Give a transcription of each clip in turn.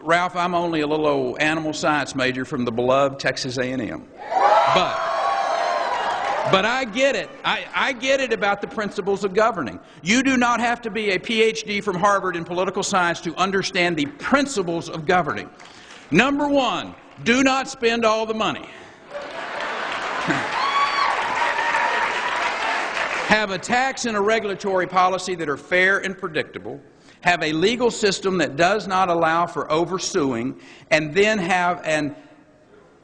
Ralph, I'm only a little old animal science major from the beloved Texas A&M. But I get it. I get it about the principles of governing. You do not have to be a PhD from Harvard in political science to understand the principles of governing. Number one, do not spend all the money. Have a tax and a regulatory policy that are fair and predictable. Have a legal system that does not allow for oversuing, and then have an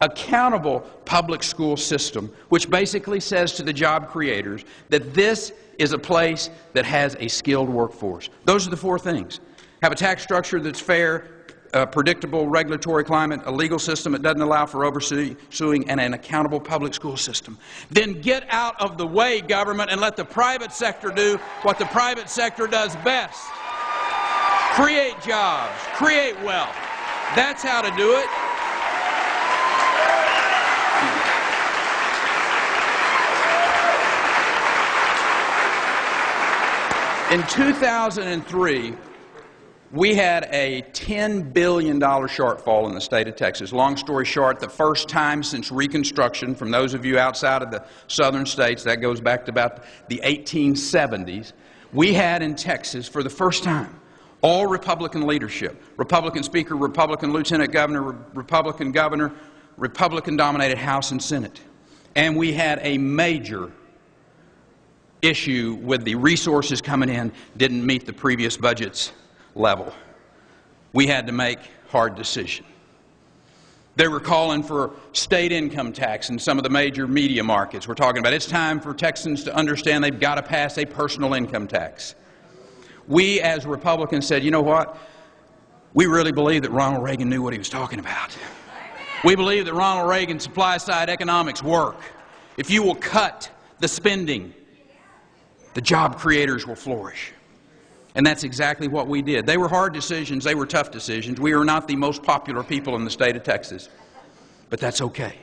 accountable public school system, which basically says to the job creators that this is a place that has a skilled workforce. Those are the four things. Have a tax structure that's fair, a predictable regulatory climate, a legal system that doesn't allow for oversuing, and an accountable public school system. Then get out of the way, government, and let the private sector do what the private sector does best. Create jobs, create wealth. That's how to do it. In 2003, we had a $10 billion shortfall in the state of Texas. Long story short, the first time since Reconstruction, from those of you outside of the southern states, that goes back to about the 1870s, we had in Texas, for the first time, all Republican leadership. Republican Speaker, Republican Lieutenant Governor, Republican Governor, Republican-dominated House and Senate. And we had a major issue with the resources coming in didn't meet the previous budget's level. We had to make hard decisions. They were calling for state income tax in some of the major media markets. We're talking about it's time for Texans to understand they've got to pass a personal income tax. We as Republicans said, you know what? We really believe that Ronald Reagan knew what he was talking about. We believe that Ronald Reagan's supply-side economics work. If you will cut the spending, the job creators will flourish. And that's exactly what we did. They were hard decisions. They were tough decisions. We are not the most popular people in the state of Texas. But that's okay.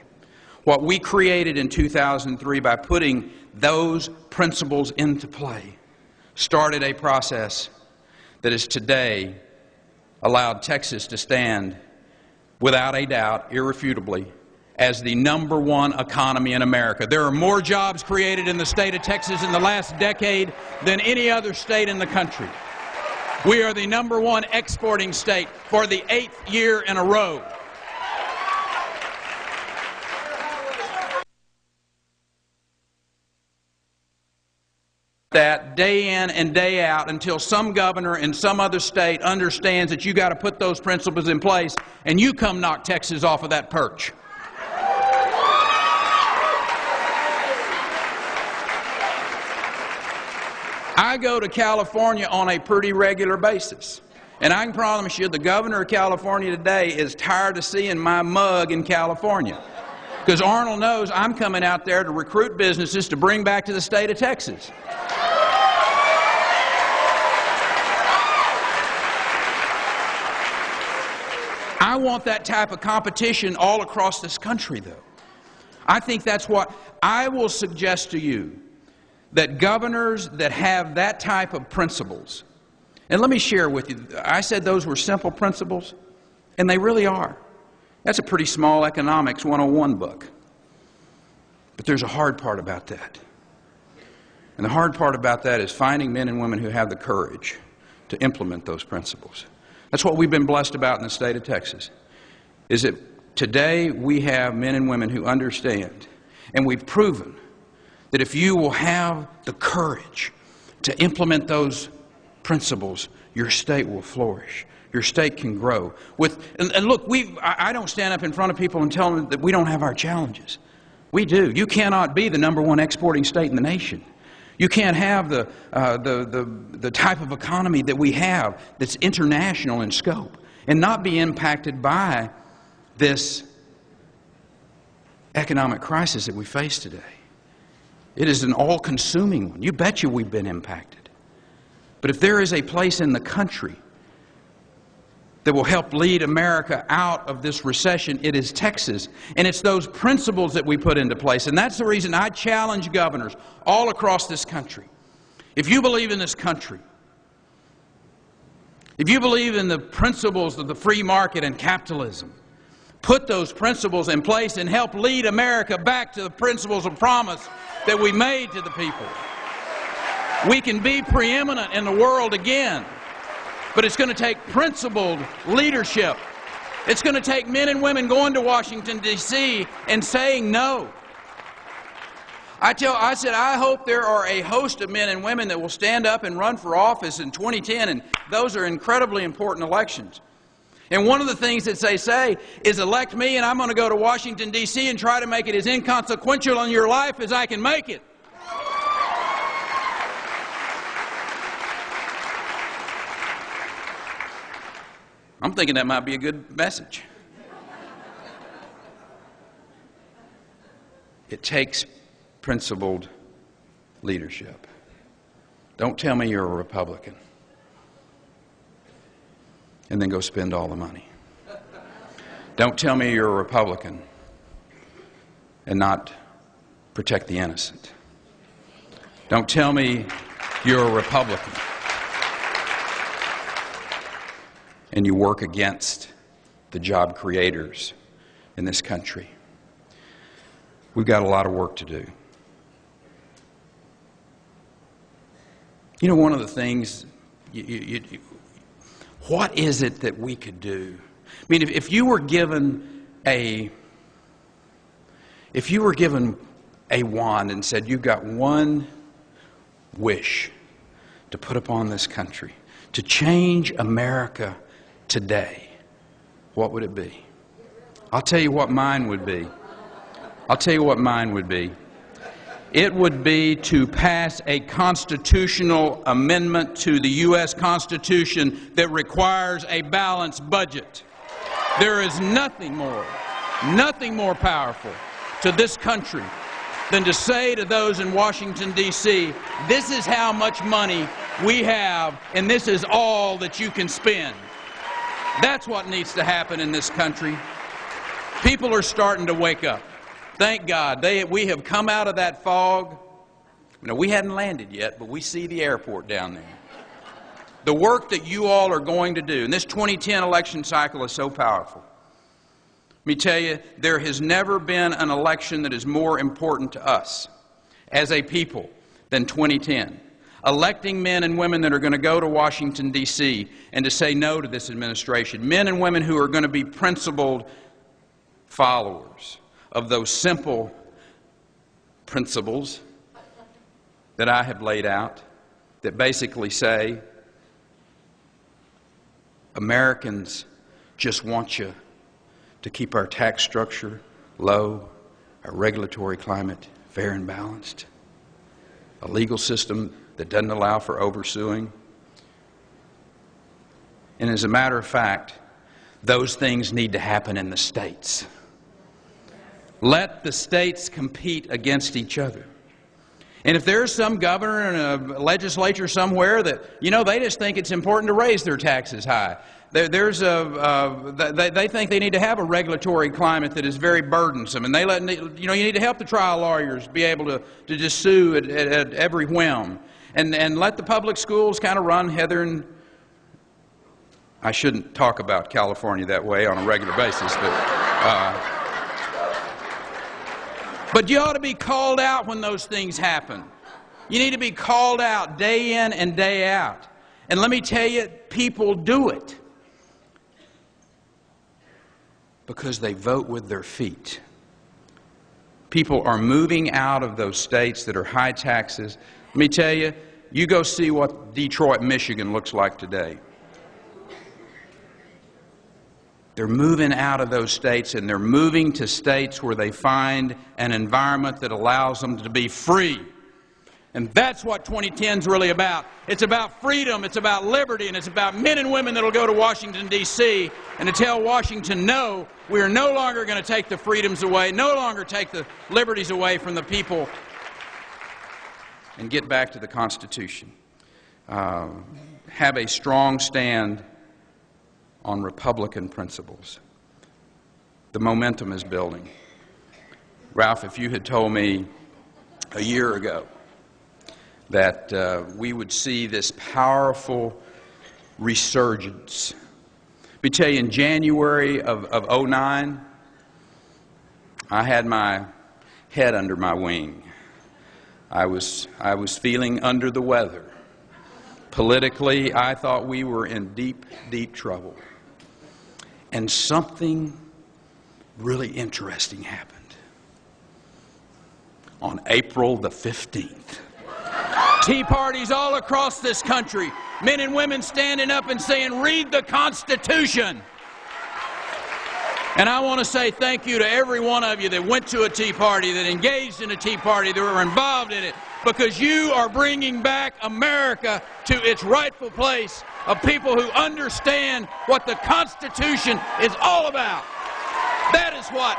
What we created in 2003 by putting those principles into play started a process that has today allowed Texas to stand without a doubt, irrefutably, as the #1 economy in America. There are more jobs created in the state of Texas in the last decade than any other state in the country. We are the #1 exporting state for the 8th year in a row. That day in and day out until some governor in some other state understands that you got to put those principles in place, and you come knock Texas off of that perch. I go to California on a pretty regular basis, and I can promise you the governor of California today is tired of seeing my mug in California, because Arnold knows I'm coming out there to recruit businesses to bring back to the state of Texas. I want that type of competition all across this country, though. I think that's what I will suggest to you, that governors that have that type of principles, and let me share with you, I said those were simple principles, and they really are. That's a pretty small Economics 101 book. But there's a hard part about that. And the hard part about that is finding men and women who have the courage to implement those principles. That's what we've been blessed about in the state of Texas, is that today we have men and women who understand, and we've proven that if you will have the courage to implement those principles, your state will flourish. Your state can grow. And look, I don't stand up in front of people and tell them that we don't have our challenges. We do. You cannot be the #1 exporting state in the nation. You can't have the type of economy that we have that's international in scope and not be impacted by this economic crisis that we face today. It is an all-consuming one. You betcha we've been impacted. But if there is a place in the country that will help lead America out of this recession, it is Texas. And it's those principles that we put into place. And that's the reason I challenge governors all across this country. If you believe in this country, if you believe in the principles of the free market and capitalism, put those principles in place and help lead America back to the principles of promise that we made to the people. We can be preeminent in the world again, but it's going to take principled leadership. It's going to take men and women going to Washington, D.C. and saying no. I said, I hope there are a host of men and women that will stand up and run for office in 2010, and those are incredibly important elections. And one of the things that they say is, elect me and I'm going to go to Washington, D.C. and try to make it as inconsequential in your life as I can make it. I'm thinking that might be a good message. It takes principled leadership. Don't tell me you're a Republican and then go spend all the money. Don't tell me you're a Republican and not protect the innocent. Don't tell me you're a Republican and you work against the job creators in this country. We've got a lot of work to do. You know, one of the things, what is it that we could do? I mean, if you were given a wand and said you've got one wish to put upon this country, to change America today, what would it be? I'll tell you what mine would be. It would be to pass a constitutional amendment to the U.S. Constitution that requires a balanced budget. There is nothing more powerful to this country than to say to those in Washington, D.C., this is how much money we have, and this is all that you can spend. That's what needs to happen in this country. People are starting to wake up. Thank God. We have come out of that fog. You know, we hadn't landed yet, but we see the airport down there. The work that you all are going to do, and this 2010 election cycle is so powerful. Let me tell you, there has never been an election that is more important to us as a people than 2010. Electing men and women that are going to go to Washington, D.C. and to say no to this administration. Men and women who are going to be principled followers of those simple principles that I have laid out that basically say Americans just want you to keep our tax structure low, our regulatory climate fair and balanced, a legal system that doesn't allow for oversuing. And as a matter of fact, those things need to happen in the states. Let the states compete against each other. And if there's some governor in a legislature somewhere that, you know, they just think it's important to raise their taxes high. They think they need to have a regulatory climate that is very burdensome, and you need to help the trial lawyers be able to just sue at every whim, and let the public schools kind of run hither and. I shouldn't talk about California that way on a regular basis, but you ought to be called out when those things happen. You need to be called out day in and day out. And let me tell you, people do it because they vote with their feet. People are moving out of those states that are high taxes. Let me tell you, you go see what Detroit, Michigan looks like today. They're moving out of those states and they're moving to states where they find an environment that allows them to be free. And that's what 2010 is really about. It's about freedom, it's about liberty, and it's about men and women that will go to Washington, D.C. and to tell Washington, no, we are no longer going to take the freedoms away, no longer take the liberties away from the people, and get back to the Constitution. Have a strong stand on Republican principles. The momentum is building. Ralph, if you had told me a year ago that we would see this powerful resurgence. Let me tell you, in January of 2009, I had my head under my wing. I was feeling under the weather. Politically, I thought we were in deep, deep trouble. And something really interesting happened. On April the 15th, tea parties all across this country, men and women standing up and saying, "Read the Constitution." And I want to say thank you to every one of you that went to a tea party, that engaged in a tea party, that were involved in it, because you are bringing back America to its rightful place of people who understand what the Constitution is all about. That is what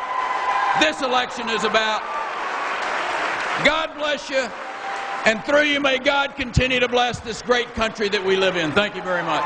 this election is about. God bless you, and through you may God continue to bless this great country that we live in. Thank you very much.